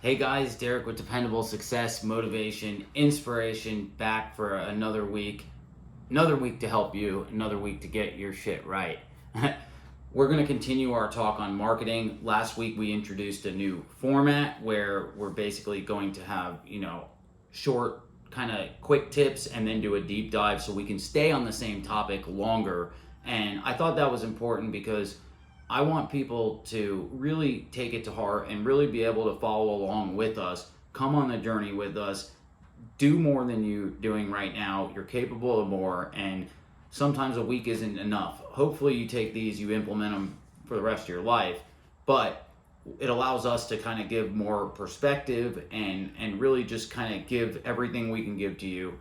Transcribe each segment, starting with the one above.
Hey guys, Derek with Dependable Success, Motivation, Inspiration, back for another week. Another week to help you, another week to get your shit right. We're going to continue our talk on marketing. Last week we introduced a new format where we're basically going to have, short, kind of quick tips and then do a deep dive so we can stay on the same topic longer. And I thought that was important because I want people to really take it to heart and really be able to follow along with us, come on the journey with us, do more than you're doing right now. You're capable of more, and sometimes a week isn't enough. Hopefully you take these, you implement them for the rest of your life, but it allows us to kind of give more perspective and really just kind of give everything we can give to you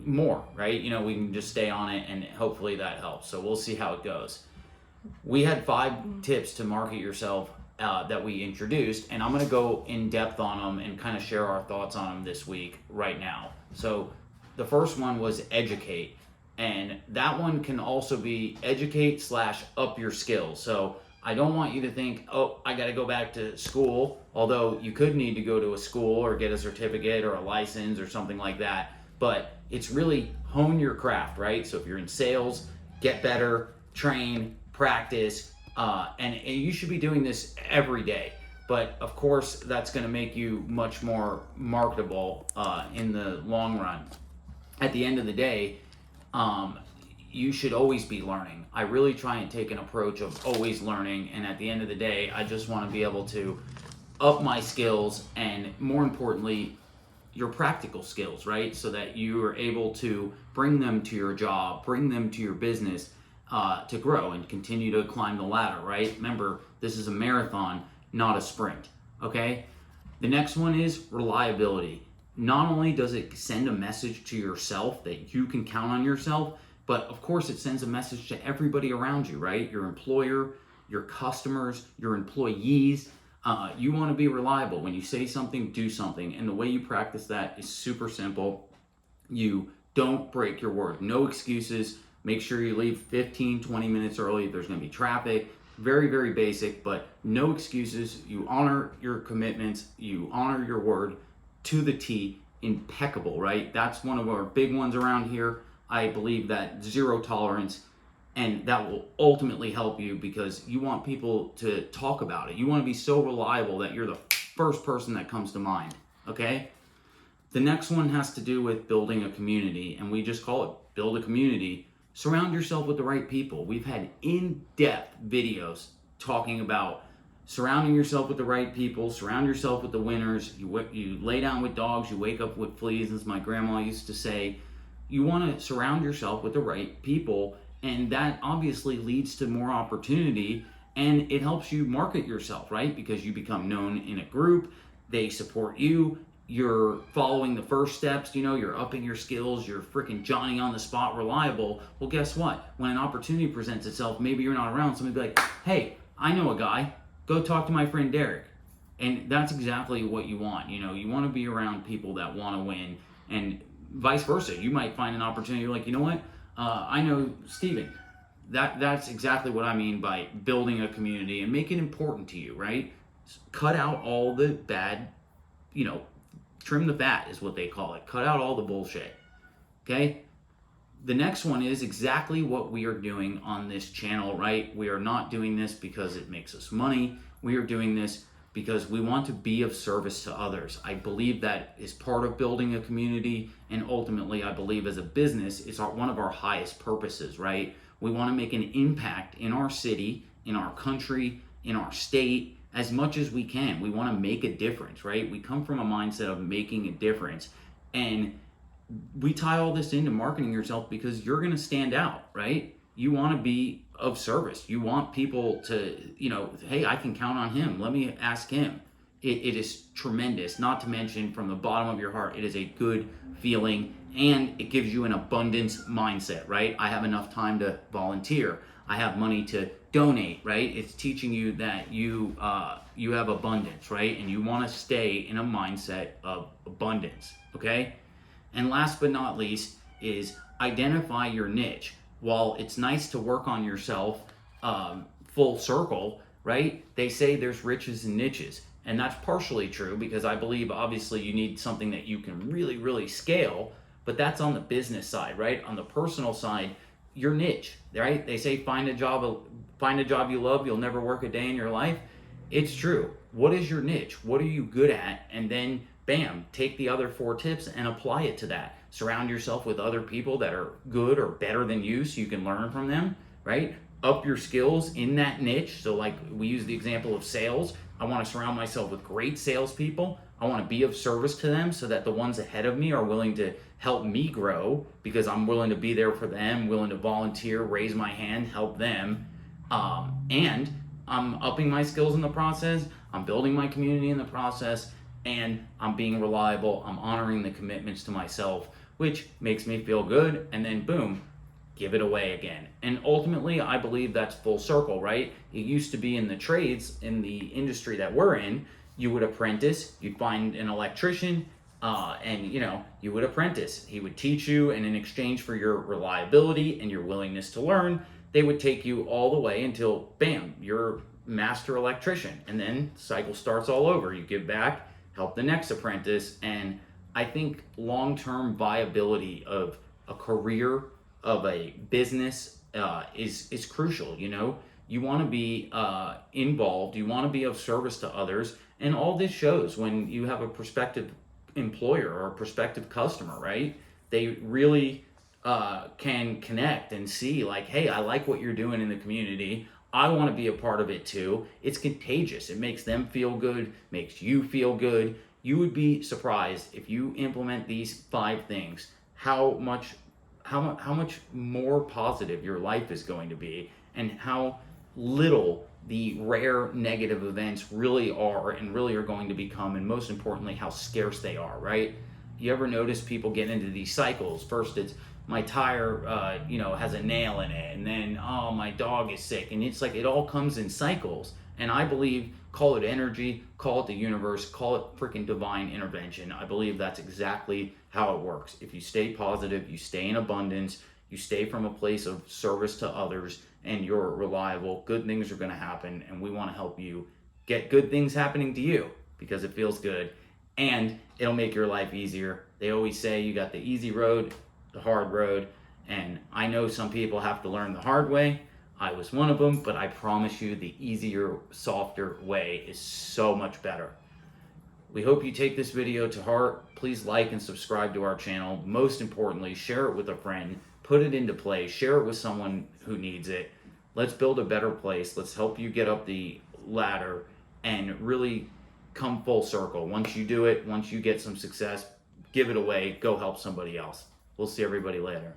more, right? We can just stay on it, and hopefully that helps. So we'll see how it goes. We had 5 tips to market yourself that we introduced, and I'm going to go in depth on them and kind of share our thoughts on them this week right now. So the first one was educate, and that one can also be educate / up your skills. So I don't want you to think, oh, I got to go back to school, although you could need to go to a school or get a certificate or a license or something like that, but it's really hone your craft, right? So if you're in sales, get better, train, practice, and you should be doing this every day. But of course, that's going to make you much more marketable in the long run. At the end of the day, you should always be learning. I really try and take an approach of always learning, and at the end of the day, I just want to be able to up my skills and, more importantly, your practical skills, right? So that you are able to bring them to your job, bring them to your business, to grow and continue to climb the ladder, right? Remember, this is a marathon, not a sprint, okay? The next one is reliability. Not only does it send a message to yourself that you can count on yourself, but of course it sends a message to everybody around you, right? Your employer, your customers, your employees. You want to be reliable. When you say something, do something. And the way you practice that is super simple. You don't break your word. No excuses. Make sure you leave 15, 20 minutes early if there's going to be traffic. Very, very basic, but no excuses. You honor your commitments. You honor your word to the T. Impeccable, right? That's one of our big ones around here. I believe that zero tolerance, and that will ultimately help you because you want people to talk about it. You want to be so reliable that you're the first person that comes to mind, okay? The next one has to do with building a community, and we just call it build a community. Surround yourself with the right people. We've had in-depth videos talking about surrounding yourself with the right people, surround yourself with the winners. You lay down with dogs, you wake up with fleas, as my grandma used to say. You want to surround yourself with the right people, and that obviously leads to more opportunity, and it helps you market yourself, right? Because you become known in a group, they support you, you're following the first steps, you're upping your skills, you're freaking Johnny on the spot reliable. Well, guess what? When an opportunity presents itself, maybe you're not around, somebody be like, hey, I know a guy, go talk to my friend Derek. And that's exactly what you want. You want to be around people that want to win, and vice versa. You might find an opportunity, you're like, you know what? I know Steven. That's exactly what I mean by building a community and make it important to you, right? Cut out all the bad, trim the fat is what they call it. Cut out all the bullshit, okay? The next one is exactly what we are doing on this channel, right? We are not doing this because it makes us money. We are doing this because we want to be of service to others. I believe that is part of building a community, and ultimately I believe as a business, it's one of our highest purposes, right? We want to make an impact in our city, in our country, in our state, as much as we can. We want to make a difference, right? We come from a mindset of making a difference, and we tie all this into marketing yourself because you're going to stand out, right? You want to be of service. You want people to, hey, I can count on him. Let me ask him. It is tremendous. Not to mention, from the bottom of your heart, it is a good feeling, and it gives you an abundance mindset, right? I have enough time to volunteer. I have money to donate, right? It's teaching you that you have abundance, right? And you want to stay in a mindset of abundance, okay? And last but not least is identify your niche. While it's nice to work on yourself full circle, right? They say there's riches and niches. And that's partially true because I believe obviously you need something that you can really, really scale, but that's on the business side, right? On the personal side, your niche, right? They say find a job you love, you'll never work a day in your life. It's true. What is your niche? What are you good at? And then bam, take the other 4 tips and apply it to that. Surround yourself with other people that are good or better than you so you can learn from them, right? Up your skills in that niche. So, like we use the example of sales, I want to surround myself with great salespeople. I want to be of service to them so that the ones ahead of me are willing to help me grow because I'm willing to be there for them, willing to volunteer, raise my hand, help them. And I'm upping my skills in the process. I'm building my community in the process, and I'm being reliable. I'm honoring the commitments to myself, which makes me feel good. And then boom, give it away again. And ultimately, I believe that's full circle, right? It used to be in the trades, in the industry that we're in, you would apprentice, you'd find an electrician, and you would apprentice. He would teach you, and in exchange for your reliability and your willingness to learn, they would take you all the way until, bam, you're master electrician. And then the cycle starts all over. You give back, help the next apprentice, and I think long-term viability of a career, of a business, is crucial. You want to be involved, you want to be of service to others, and all this shows when you have a prospective employer or a prospective customer, right? They really can connect and see like, hey, I like what you're doing in the community. I want to be a part of it too. It's contagious. It makes them feel good, makes you feel good. You would be surprised if you implement these 5 things, how much more positive your life is going to be, and how little the rare negative events really are and really are going to become, and most importantly, how scarce they are, right? You ever notice people get into these cycles? First, it's my tire, has a nail in it, and then, oh, my dog is sick, and it's like it all comes in cycles. And I believe, call it energy, call it the universe, call it freaking divine intervention. I believe that's exactly how it works. If you stay positive, you stay in abundance, you stay from a place of service to others, and you're reliable, good things are going to happen. And we want to help you get good things happening to you because it feels good and it'll make your life easier. They always say you got the easy road, the hard road, and I know some people have to learn the hard way. I was one of them, but I promise you the easier, softer way is so much better. We hope you take this video to heart. Please like and subscribe to our channel. Most importantly, share it with a friend. Put it into play. Share it with someone who needs it. Let's build a better place. Let's help you get up the ladder and really come full circle. Once you do it, once you get some success, give it away. Go help somebody else. We'll see everybody later.